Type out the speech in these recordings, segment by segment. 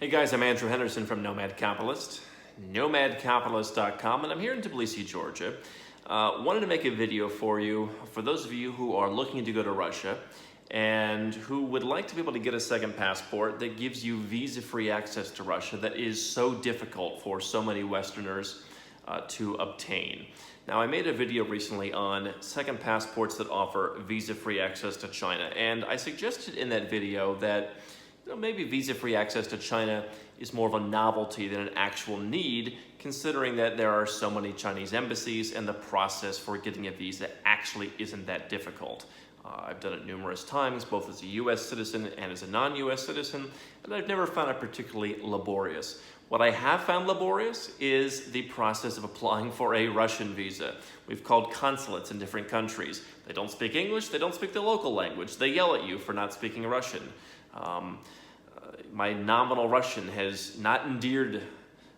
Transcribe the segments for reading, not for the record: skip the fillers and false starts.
Hey guys, I'm Andrew Henderson from Nomad Capitalist, nomadcapitalist.com, and I'm here in Tbilisi, Georgia. Wanted to make a video for you, for those of you who are looking to go to Russia and who would like to be able to get a second passport that gives you visa-free access to Russia that is so difficult for so many Westerners to obtain. Now, I made a video recently on second passports that offer visa-free access to China, and I suggested in that video that maybe visa-free access to China is more of a novelty than an actual need, considering that there are so many Chinese embassies and the process for getting a visa actually isn't that difficult. I've done it numerous times, both as a US citizen and as a non-US citizen, and I've never found it particularly laborious. What I have found laborious is the process of applying for a Russian visa. We've called consulates in different countries. They don't speak English, they don't speak the local language. They yell at you for not speaking Russian. My nominal Russian has not endeared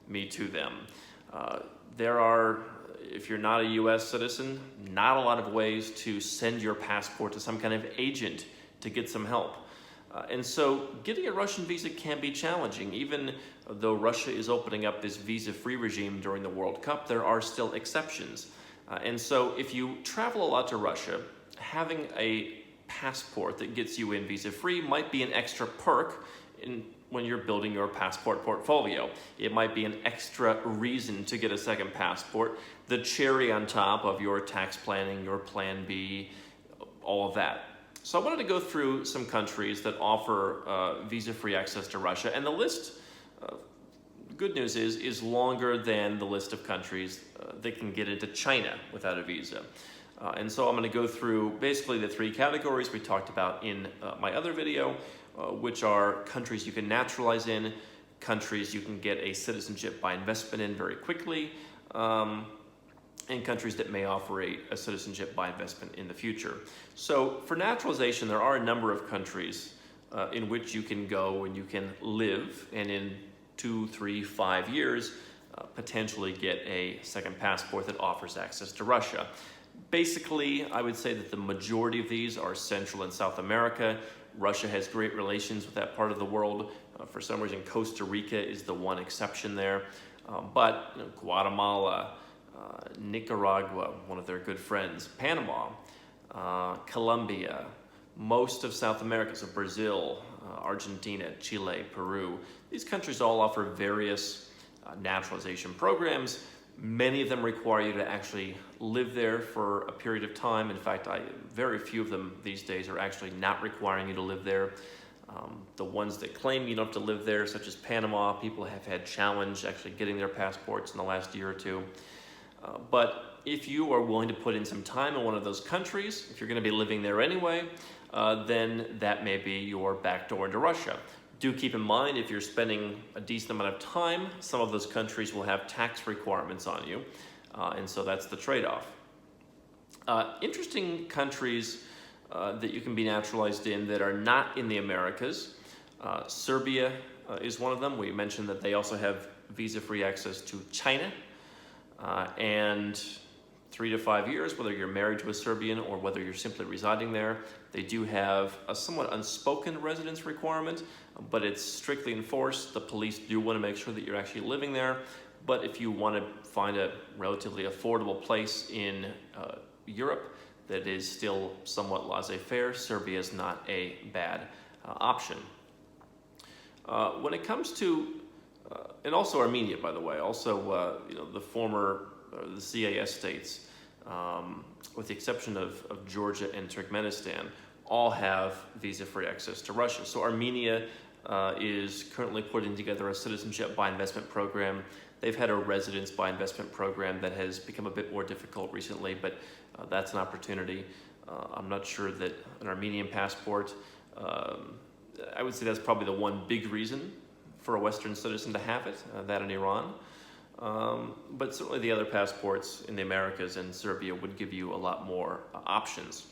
me to them. There are, if you're not a US citizen, not a lot of ways to send your passport to some kind of agent to get some help. And so getting a Russian visa can be challenging. Even though Russia is opening up this visa-free regime during the World Cup, there are still exceptions. And so if you travel a lot to Russia, having a passport that gets you in visa-free might be an extra perk when you're building your passport portfolio. It might be an extra reason to get a second passport, the cherry on top of your tax planning, your plan B, all of that. So I wanted to go through some countries that offer visa-free access to Russia, and the list, good news is longer than the list of countries that can get into China without a visa. And so I'm going to go through basically the three categories we talked about in my other video, which are countries you can naturalize in, countries you can get a citizenship by investment in very quickly, and countries that may offer a citizenship by investment in the future. So for naturalization, there are a number of countries in which you can go and you can live, and in 2, 3, 5 years, potentially get a second passport that offers access to Russia. Basically, I would say that the majority of these are Central and South America. Russia has great relations with that part of the world. For some reason, Costa Rica is the one exception there. But Guatemala, Nicaragua, one of their good friends, Panama, Colombia, most of South America, so Brazil, Argentina, Chile, Peru. These countries all offer various naturalization programs. Many of them require you to actually live there for a period of time. In fact, very few of them these days are actually not requiring you to live there. The ones that claim you don't have to live there, such as Panama, people have had challenge actually getting their passports in the last year or two. But if you are willing to put in some time in one of those countries, if you're going to be living there anyway, then that may be your backdoor into Russia. Do keep in mind, if you're spending a decent amount of time, some of those countries will have tax requirements on you, and so that's the trade-off. Interesting countries that you can be naturalized in that are not in the Americas. Serbia is one of them. We mentioned that they also have visa-free access to China, and 3 to 5 years, whether you're married to a Serbian or whether you're simply residing there. They do have a somewhat unspoken residence requirement, but it's strictly enforced. The police do want to make sure that you're actually living there. But if you want to find a relatively affordable place in Europe that is still somewhat laissez-faire, Serbia is not a bad option. When it comes to, and also Armenia, by the way, also the former the CIS states, with the exception of Georgia and Turkmenistan, all have visa-free access to Russia. So Armenia is currently putting together a citizenship by investment program. They've had a residence by investment program that has become a bit more difficult recently, but that's an opportunity. I'm not sure that an Armenian passport, I would say that's probably the one big reason for a Western citizen to have it, that in Iran. But certainly the other passports in the Americas and Serbia would give you a lot more options.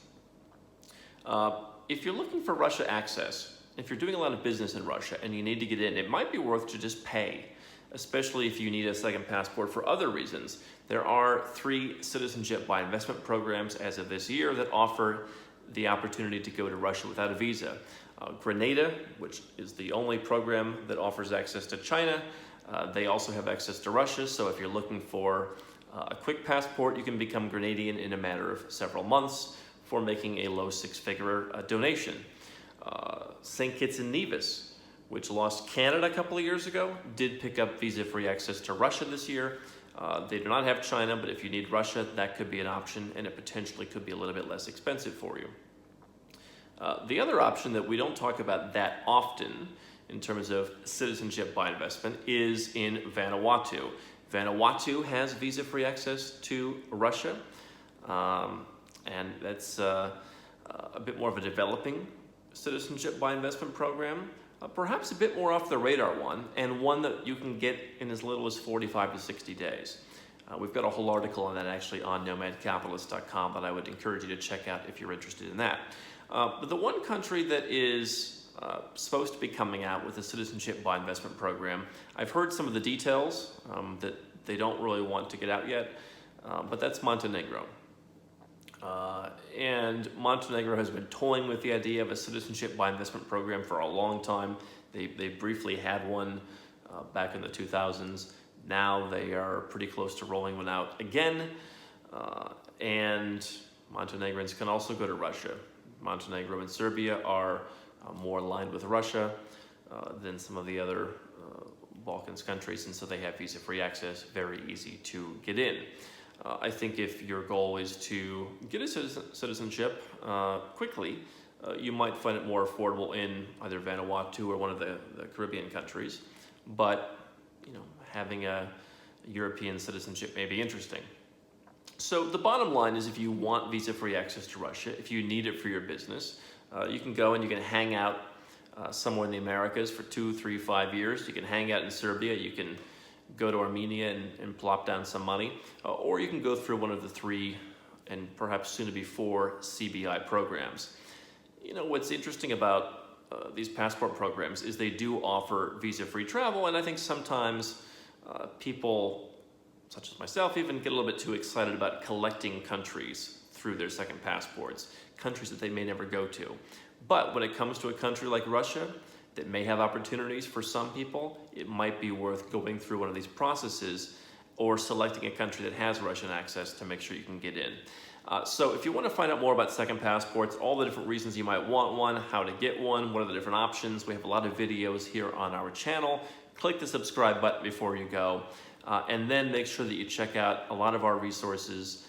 If you're looking for Russia access, if you're doing a lot of business in Russia and you need to get in, it might be worth to just pay, especially if you need a second passport for other reasons. There are 3 citizenship by investment programs as of this year that offer the opportunity to go to Russia without a visa. Grenada, which is the only program that offers access to China. They also have access to Russia, so if you're looking for a quick passport, you can become Grenadian in a matter of several months for making a low six-figure donation. St. Kitts and Nevis, which lost Canada a couple of years ago, did pick up visa-free access to Russia this year. They do not have China, but if you need Russia, that could be an option, and it potentially could be a little bit less expensive for you. The other option that we don't talk about that often in terms of citizenship by investment is in Vanuatu. Vanuatu has visa-free access to Russia, and that's a bit more of a developing citizenship by investment program, perhaps a bit more off the radar one, and one that you can get in as little as 45 to 60 days. We've got a whole article on that actually on nomadcapitalist.com that I would encourage you to check out if you're interested in that. But the one country that is supposed to be coming out with a citizenship by investment program, I've heard some of the details that they don't really want to get out yet, but that's Montenegro. And Montenegro has been toying with the idea of a citizenship by investment program for a long time. They briefly had one back in the 2000s. Now they are pretty close to rolling one out again. And Montenegrins can also go to Russia. Montenegro and Serbia are more aligned with Russia than some of the other Balkans countries, and so they have visa-free access, very easy to get in. I think if your goal is to get a citizenship quickly, you might find it more affordable in either Vanuatu or one of the Caribbean countries, but having a European citizenship may be interesting. So the bottom line is, if you want visa-free access to Russia, if you need it for your business, you can go and you can hang out somewhere in the Americas for 2, 3, 5 years. You can hang out in Serbia. You can go to Armenia and plop down some money, or you can go through one of the 3 and perhaps soon to be 4 CBI programs. What's interesting about these passport programs is they do offer visa-free travel, and I think sometimes people, such as myself, even get a little bit too excited about collecting countries through their second passports, countries that they may never go to. But when it comes to a country like Russia that may have opportunities for some people, it might be worth going through one of these processes or selecting a country that has Russian access to make sure you can get in. So if you want to find out more about second passports, all the different reasons you might want one, how to get one, what are the different options, we have a lot of videos here on our channel. Click the subscribe button before you go, and then make sure that you check out a lot of our resources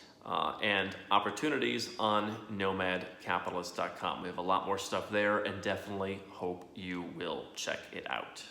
and opportunities on nomadcapitalist.com. We have a lot more stuff there, and definitely hope you will check it out.